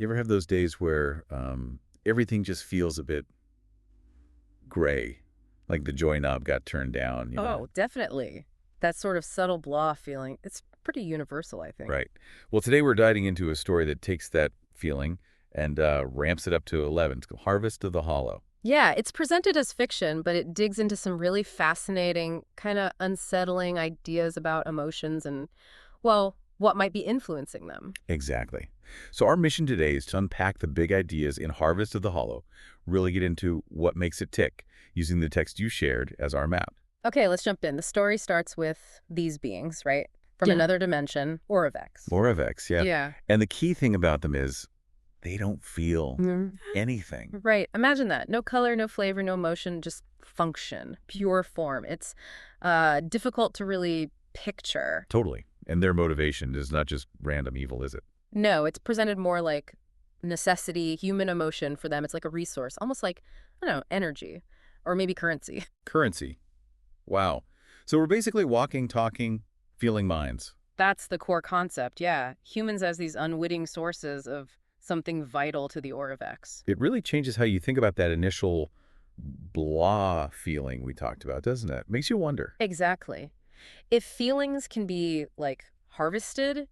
You ever have those days where everything just feels a bit gray, like the joy knob got turned down, Oh, definitely. That sort of subtle blah feeling, it's pretty universal, I think. Right. Well, today we're diving into a story that takes that feeling and ramps it up to 11. It's called Harvest of the Hollow. Yeah, it's presented as fiction, but it digs into some really fascinating, kind of unsettling ideas about emotions and, well, what might be influencing them. Exactly. So our mission today is to unpack the big ideas in Harvest of the Hollow, really get into what makes it tick, using the text you shared as our map. Okay, let's jump in. The story starts with these beings, right? From Yeah. another dimension, Oravex. Oravex, yeah. Yeah. And the key thing about them is they don't feel Mm, anything. right. Imagine that. No color, no flavor, no motion, just function, pure form. It's difficult to really picture. Totally. And their motivation is not just random evil, is it? No, it's presented more like necessity, human emotion for them. It's like a resource, almost like, I don't know, energy or maybe currency. Currency. Wow. So we're basically walking, talking, feeling minds. That's the core concept, yeah. Humans as these unwitting sources of something vital to the Oravex. It really changes how you think about that initial blah feeling we talked about, doesn't it? Makes you wonder. Exactly. If feelings can be, like, harvested,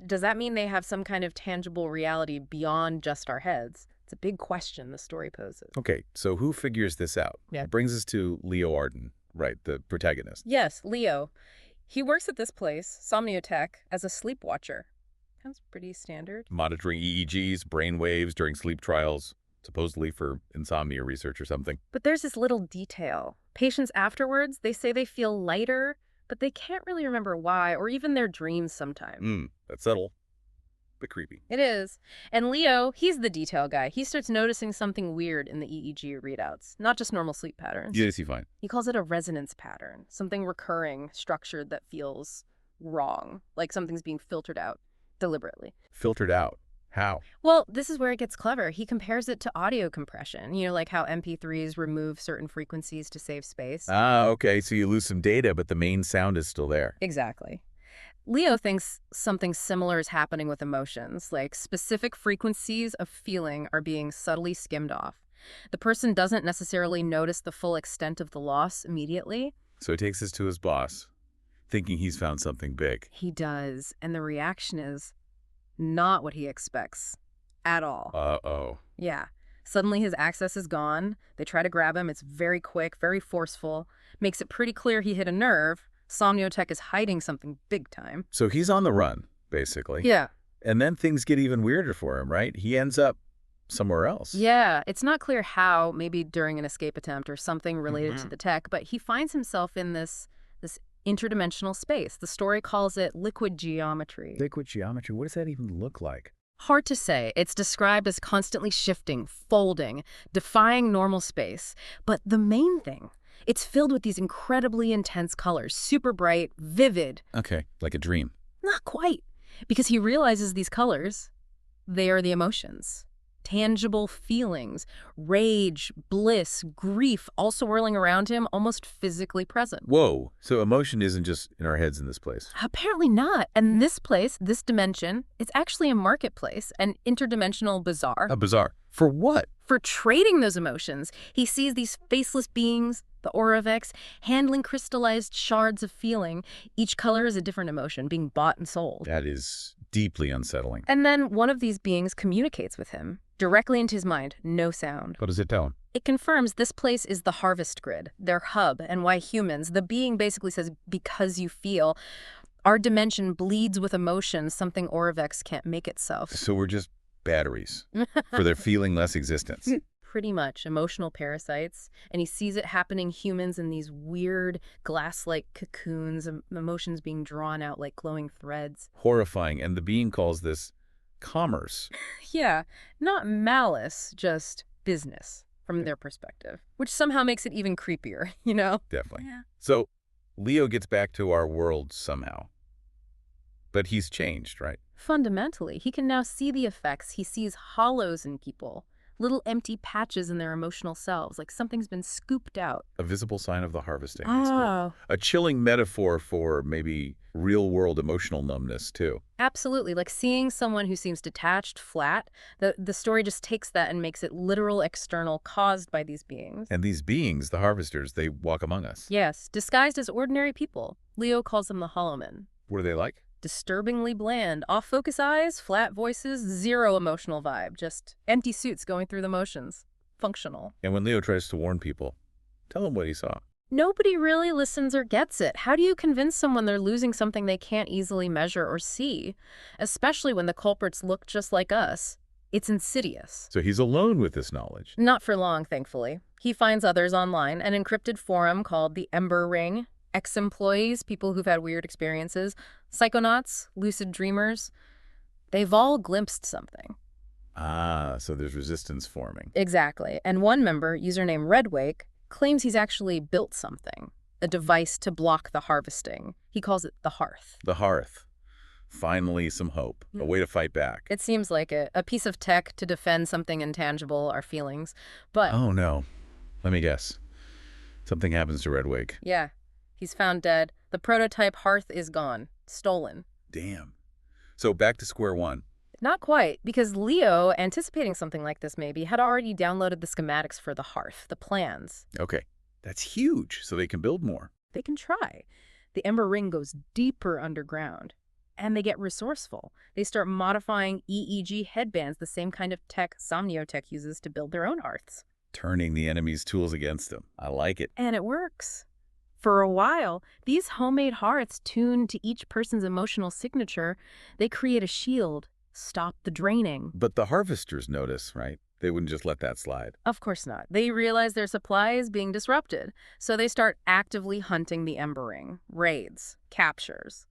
does that mean they have some kind of tangible reality beyond just our heads? It's a big question the story poses. Okay, so who figures this out? Yeah. It brings us to Leo Arden, right, the protagonist. Yes, Leo. He works at this place, Somniotech, as a sleep watcher. Sounds pretty standard. Monitoring EEGs, brain waves during sleep trials, supposedly for insomnia research or something. But there's this little detail. Patients afterwards, they say they feel lighter, but they can't really remember why, or even their dreams sometimes. That's subtle, but creepy. It is. And Leo, he's the detail guy. He starts noticing something weird in the EEG readouts, not just normal sleep patterns. Yeah, is he fine? He calls it a resonance pattern, something recurring, structured that feels wrong, like something's being filtered out deliberately. Filtered out. How? Well, this is where it gets clever. He compares it to audio compression, like how MP3s remove certain frequencies to save space. Ah, okay, so you lose some data, but the main sound is still there. Exactly. Leo thinks something similar is happening with emotions, like specific frequencies of feeling are being subtly skimmed off. The person doesn't necessarily notice the full extent of the loss immediately. So he takes this to his boss, thinking he's found something big. He does, and the reaction is not what he expects at all. Uh-oh. Yeah. Suddenly his access is gone. They try to grab him. It's very quick, very forceful. Makes it pretty clear he hit a nerve. Somniotech is hiding something big time. So he's on the run, basically. Yeah. And then things get even weirder for him, right? He ends up somewhere else. Yeah. It's not clear how, maybe during an escape attempt or something related to the tech, but he finds himself in this interdimensional space. The story calls it liquid geometry. Liquid geometry, what does that even look like? Hard to say. It's described as constantly shifting, folding, defying normal space. But the main thing, it's filled with these incredibly intense colors, super bright, vivid. Okay, like a dream. Not quite. Because he realizes these colors, they are the emotions. Tangible feelings, rage, bliss, grief, all swirling around him, almost physically present. Whoa, so emotion isn't just in our heads in this place. Apparently not. And this place, this dimension, it's actually a marketplace, an interdimensional bazaar. A bazaar. For what? For trading those emotions. He sees these faceless beings, the Oravex, handling crystallized shards of feeling. Each color is a different emotion being bought and sold. That is deeply unsettling. And then one of these beings communicates with him, directly into his mind, no sound. What does it tell him? It confirms this place is the harvest grid, their hub, and why humans, the being basically says, because you feel, our dimension bleeds with emotions, something Oravex can't make itself. So we're just batteries for their feeling-less existence. Pretty much, emotional parasites, and he sees it happening humans in these weird glass-like cocoons, emotions being drawn out like glowing threads. Horrifying, and the being calls this commerce. Yeah, not malice, just business from their perspective, which somehow makes it even creepier, Definitely. Yeah. So Leo gets back to our world somehow. But he's changed, right? Fundamentally, he can now see the effects. He sees hollows in people, little empty patches in their emotional selves, like something's been scooped out. A visible sign of the harvesting. That's good. Oh. A chilling metaphor for maybe real-world emotional numbness, too. Absolutely. Like seeing someone who seems detached, flat, the story just takes that and makes it literal external caused by these beings. And these beings, the harvesters, they walk among us. Yes, disguised as ordinary people. Leo calls them the hollow men. What are they like? Disturbingly bland. Off-focus eyes, flat voices, zero emotional vibe. Just empty suits going through the motions. Functional. And when Leo tries to warn people, tell them what he saw. Nobody really listens or gets it. How do you convince someone they're losing something they can't easily measure or see? Especially when the culprits look just like us. It's insidious. So he's alone with this knowledge. Not for long, thankfully. He finds others online, an encrypted forum called the Ember Ring, ex-employees, people who've had weird experiences, psychonauts, lucid dreamers. They've all glimpsed something. Ah, so there's resistance forming. Exactly. And one member, username Redwake, claims he's actually built something, a device to block the harvesting. He calls it the Hearth. The hearth. Finally, some hope. A way to fight back. It seems like it. A piece of tech to defend something intangible, our feelings. But, Oh, no. Let me guess. Something happens to Redwake. yeah, he's found dead. The prototype Hearth is gone. Stolen. Damn. So back to square one. Not quite, because Leo, anticipating something like this maybe, had already downloaded the schematics for the Hearth, the plans. Okay. That's huge, so they can build more. They can try. The Ember Ring goes deeper underground. And they get resourceful. They start modifying EEG headbands, the same kind of tech Somniotech uses to build their own hearths. Turning the enemy's tools against them. I like it. And it works. For a while, these homemade hearths tuned to each person's emotional signature, they create a shield, stop the draining. But the harvesters notice, right? They wouldn't just let that slide. Of course not. They realize their supply is being disrupted, so they start actively hunting the Ember Ring. Raids, captures.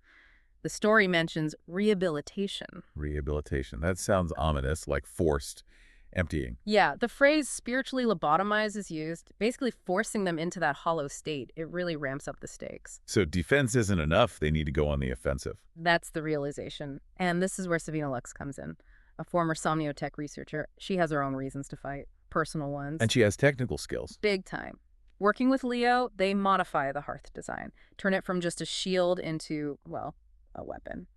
The story mentions rehabilitation. Rehabilitation. That sounds ominous, like forced emptying. Yeah, the phrase spiritually lobotomize is used, basically forcing them into that hollow state. It really ramps up the stakes. So defense isn't enough. They need to go on the offensive. That's the realization. And this is where Savina Lux comes in. A former Somniotech researcher. She has her own reasons to fight, personal ones. And she has technical skills. Big time. Working with Leo, they modify the hearth design, turn it from just a shield into, well, a weapon.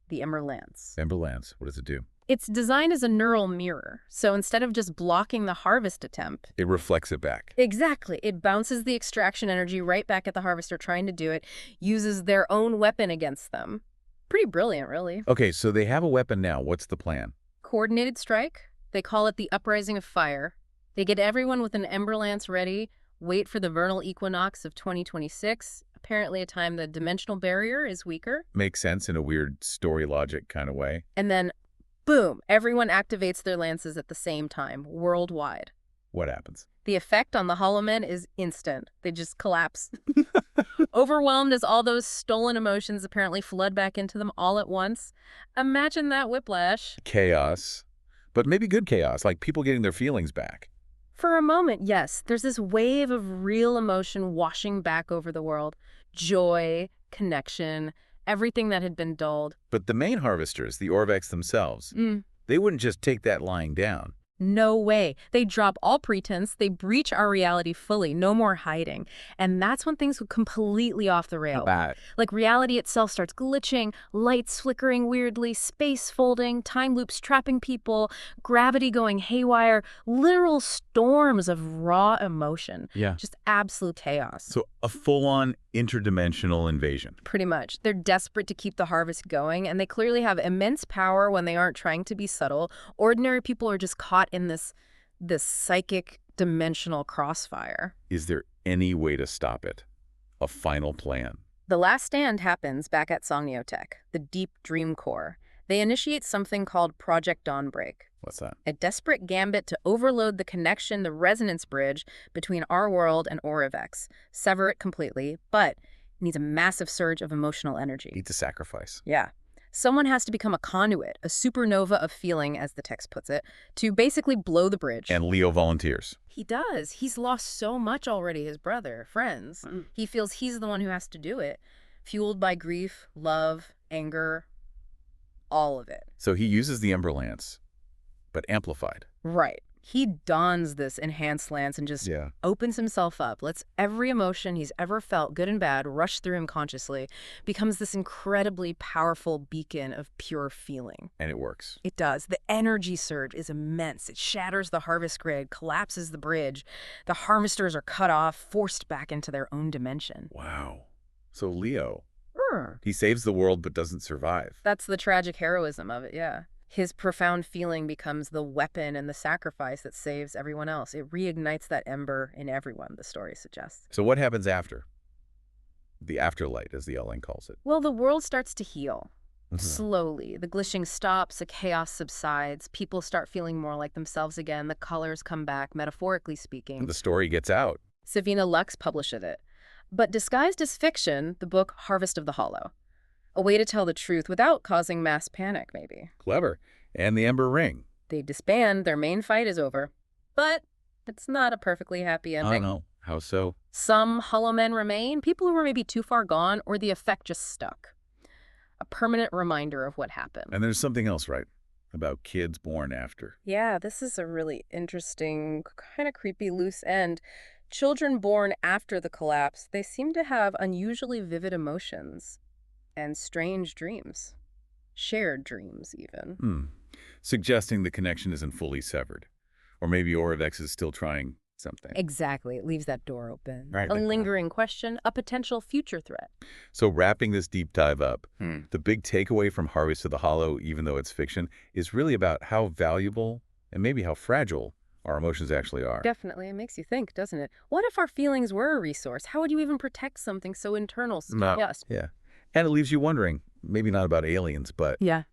The Ember Lance. Ember Lance, what does it do? It's designed as a neural mirror, so instead of just blocking the harvest attempt... It reflects it back. Exactly. It bounces the extraction energy right back at the harvester trying to do it, uses their own weapon against them. Pretty brilliant, really. Okay, so they have a weapon now. What's the plan? Coordinated strike. They call it the Uprising of Fire. They get everyone with an Ember Lance ready, wait for the vernal equinox of 2026, apparently a time the dimensional barrier is weaker. Makes sense in a weird story logic kind of way. And then, boom, everyone activates their lances at the same time, worldwide. What happens? The effect on the Hollow Men is instant. They just collapse. Overwhelmed as all those stolen emotions apparently flood back into them all at once. Imagine that whiplash. Chaos. But maybe good chaos, like people getting their feelings back. For a moment, yes, there's this wave of real emotion washing back over the world. Joy, connection, everything that had been dulled. But the main harvesters, the Oravex themselves, they wouldn't just take that lying down. No way. They drop all pretense. They breach our reality fully. No more hiding. And that's when things go completely off the rail. Like reality itself starts glitching, lights flickering weirdly, space folding, time loops trapping people, gravity going haywire, literal storms of raw emotion. Yeah. Just absolute chaos. So a full-on interdimensional invasion. Pretty much. They're desperate to keep the harvest going, and they clearly have immense power when they aren't trying to be subtle. Ordinary people are just caught in this psychic dimensional crossfire. Is there any way to stop it? A final plan? The last stand happens back at Somniotech, the deep dream core. They initiate something called Project Dawnbreak. What's that? A desperate gambit to overload the connection, the resonance bridge between our world and Oravex. Sever it completely, but it needs a massive surge of emotional energy. Need to sacrifice. Yeah. Someone has to become a conduit, a supernova of feeling, as the text puts it, to basically blow the bridge. And Leo volunteers. He does. He's lost so much already, his brother, friends. He feels he's the one who has to do it. Fueled by grief, love, anger, all of it. So he uses the Ember Lance, but amplified. Right. He dons this enhanced lance and just Yeah, opens himself up, lets every emotion he's ever felt, good and bad, rush through him consciously, becomes this incredibly powerful beacon of pure feeling. and it works. It does. The energy surge is immense. It shatters the harvest grid, collapses the bridge. The harvesters are cut off, forced back into their own dimension. Wow. So Leo, Sure. he saves the world but doesn't survive. That's the tragic heroism of it, yeah. His profound feeling becomes the weapon and the sacrifice that saves everyone else. It reignites that ember in everyone, the story suggests. So what happens after? The afterlight, as the LN calls it. Well, the world starts to heal. Slowly, the glitching stops, the chaos subsides, people start feeling more like themselves again, the colors come back, metaphorically speaking. The story gets out. Savina Lux published it. But disguised as fiction, the book Harvest of the Hollow. A way to tell the truth without causing mass panic, maybe. Clever. And the Ember Ring. They disband, their main fight is over. But it's not a perfectly happy ending. know. How so? Some hollow men remain, people who were maybe too far gone, or the effect just stuck. A permanent reminder of what happened. And there's something else, right? About kids born after. Yeah, this is a really interesting, kind of creepy loose end. Children born after the collapse, they seem to have unusually vivid emotions and strange dreams. Shared dreams, even. Suggesting the connection isn't fully severed. Or maybe Oravex is still trying something. Exactly. It leaves that door open. Right. A lingering question, a potential future threat. So wrapping this deep dive up, the big takeaway from Harvest of the Hollow, even though it's fiction, is really about how valuable and maybe how fragile our emotions actually are. Definitely. It makes you think, doesn't it? What if our feelings were a resource? How would you even protect something so internal? No. Yes. Yeah. And it leaves you wondering, maybe not about aliens, but Yeah.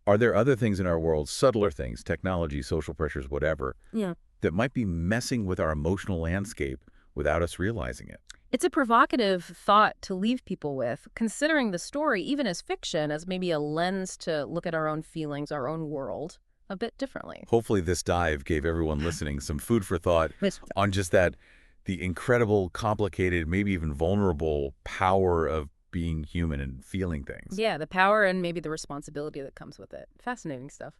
are there other things in our world, subtler things, technology, social pressures, whatever, Yeah. that might be messing with our emotional landscape without us realizing it? It's a provocative thought to leave people with, considering the story, even as fiction, as maybe a lens to look at our own feelings, our own world, a bit differently. Hopefully this dive gave everyone listening some food for thought on just that, the incredible, complicated, maybe even vulnerable power of being human and feeling things. Yeah, the power and maybe the responsibility that comes with it. Fascinating stuff.